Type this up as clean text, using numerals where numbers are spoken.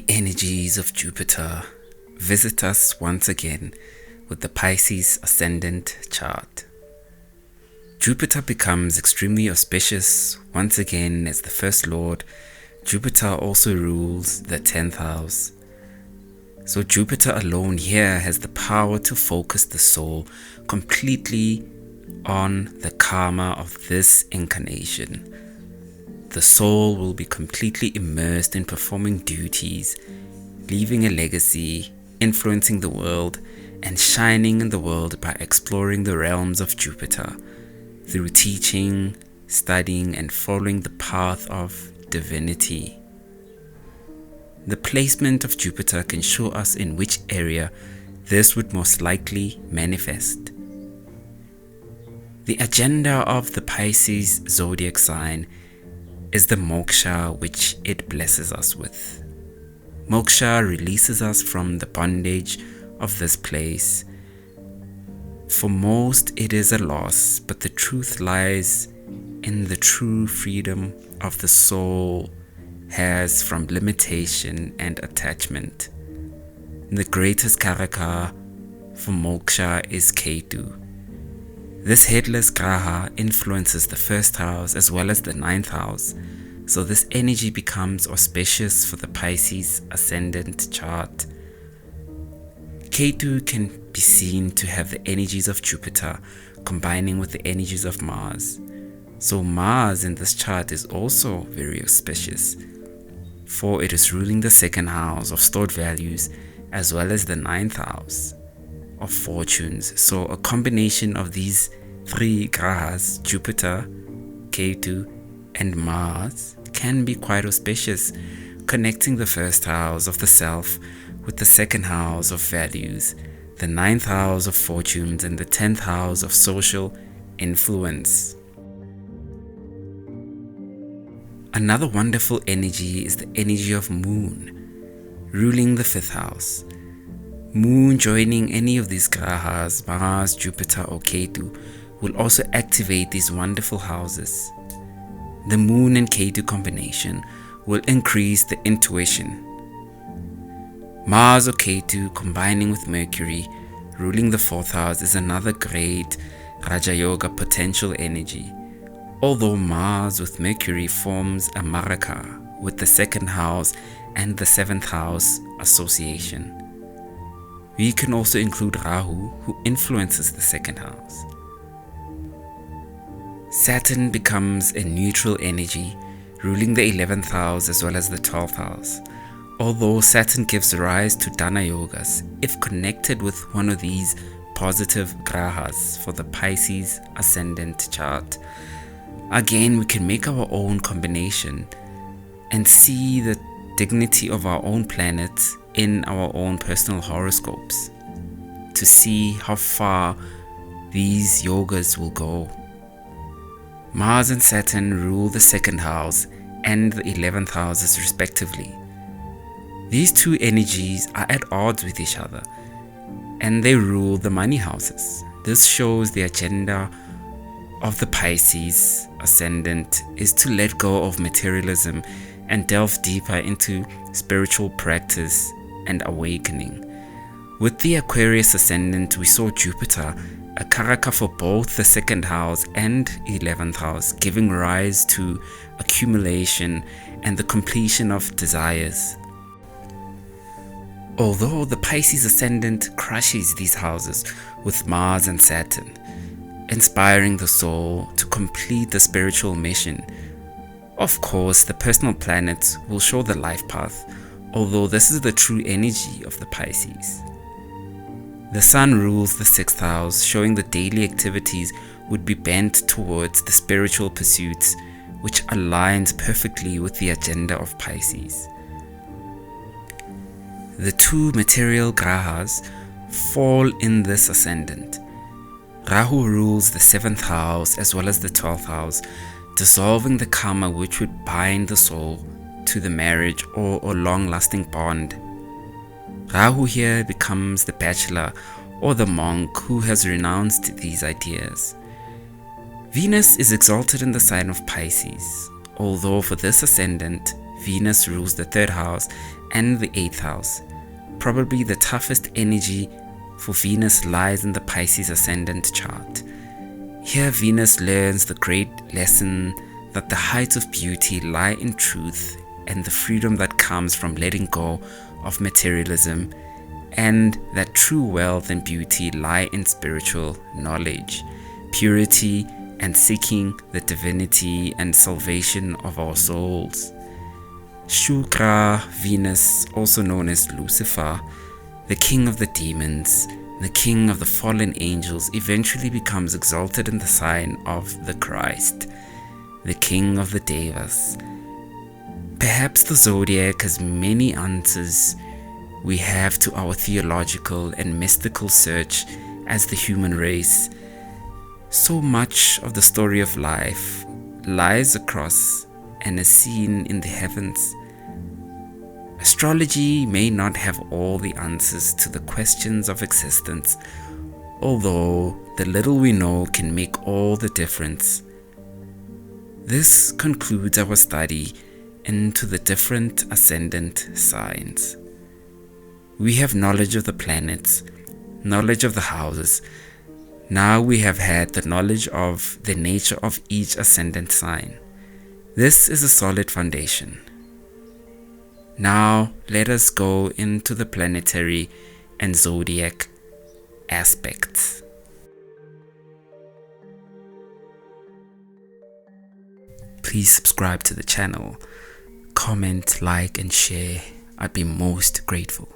energies of Jupiter visit us once again with the Pisces Ascendant chart. Jupiter becomes extremely auspicious once again as the first lord. Jupiter also rules the 10th house. So Jupiter alone here has the power to focus the soul completely on the karma of this incarnation. The soul will be completely immersed in performing duties, leaving a legacy, influencing the world, and shining in the world by exploring the realms of Jupiter through teaching, studying, and following the path of divinity. The placement of Jupiter can show us in which area this would most likely manifest. The agenda of the Pisces zodiac sign is the Moksha, which it blesses us with. Moksha releases us from the bondage of this place. For most, it is a loss, but the truth lies in the true freedom of the soul has from limitation and attachment. The greatest karaka for Moksha is Ketu. This headless graha influences the first house as well as the 9th house, so this energy becomes auspicious for the Pisces Ascendant chart. Ketu can be seen to have the energies of Jupiter combining with the energies of Mars. So Mars in this chart is also very auspicious, for it is ruling the 2nd house of stored values as well as the 9th house of fortunes. So a combination of these 3 grahas, Jupiter, Ketu, and Mars, can be quite auspicious, connecting the 1st house of the self with the 2nd house of values, the 9th house of fortunes, and the 10th house of social influence. Another wonderful energy is the energy of Moon, ruling the 5th house. Moon joining any of these grahas, Mars, Jupiter, or Ketu, will also activate these wonderful houses. The Moon and Ketu combination will increase the intuition. Mars or Ketu combining with Mercury, ruling the 4th house, is another great Raja Yoga potential energy. Although Mars with Mercury forms a Maraka with the 2nd house and the 7th house association. We can also include Rahu, who influences the 2nd house. Saturn becomes a neutral energy, ruling the 11th house as well as the 12th house. Although Saturn gives rise to Dana Yogas if connected with one of these positive grahas for the Pisces Ascendant chart. Again, we can make our own combination and see the dignity of our own planets in our own personal horoscopes to see how far these yogas will go. Mars and Saturn rule the 2nd house and the 11th houses respectively. These two energies are at odds with each other and they rule the money houses. This shows the agenda of the Pisces Ascendant is to let go of materialism and delve deeper into spiritual practice and awakening. With the Aquarius Ascendant, we saw Jupiter, a karaka for both the 2nd house and 11th house, giving rise to accumulation and the completion of desires. Although the Pisces Ascendant crushes these houses with Mars and Saturn, inspiring the soul to complete the spiritual mission. Of course, the personal planets will show the life path, although this is the true energy of the Pisces. The Sun rules the 6th house, showing the daily activities would be bent towards the spiritual pursuits, which aligns perfectly with the agenda of Pisces. The 2 material grahas fall in this ascendant. Rahu rules the 7th house as well as the 12th house, dissolving the karma which would bind the soul to the marriage or a long-lasting bond. Rahu here becomes the bachelor or the monk who has renounced these ideas. Venus is exalted in the sign of Pisces, although for this ascendant, Venus rules the 3rd house and the 8th house. Probably the toughest energy for Venus lies in the Pisces Ascendant chart. Here Venus learns the great lesson that the heights of beauty lie in truth and the freedom that comes from letting go of materialism, and that true wealth and beauty lie in spiritual knowledge, purity, and seeking the divinity and salvation of our souls. Shukra, Venus, also known as Lucifer, the king of the demons, the king of the fallen angels, eventually becomes exalted in the sign of the Christ, the king of the Devas. Perhaps the zodiac has many answers we have to our theological and mystical search as the human race. So much of the story of life lies across and is seen in the heavens. Astrology may not have all the answers to the questions of existence, although the little we know can make all the difference. This concludes our study into the different ascendant signs. We have knowledge of the planets, knowledge of the houses. Now we have had the knowledge of the nature of each ascendant sign. This is a solid foundation. Now let us go into the planetary and zodiac aspects. Please subscribe to the channel, comment, like, and share. I'd be most grateful.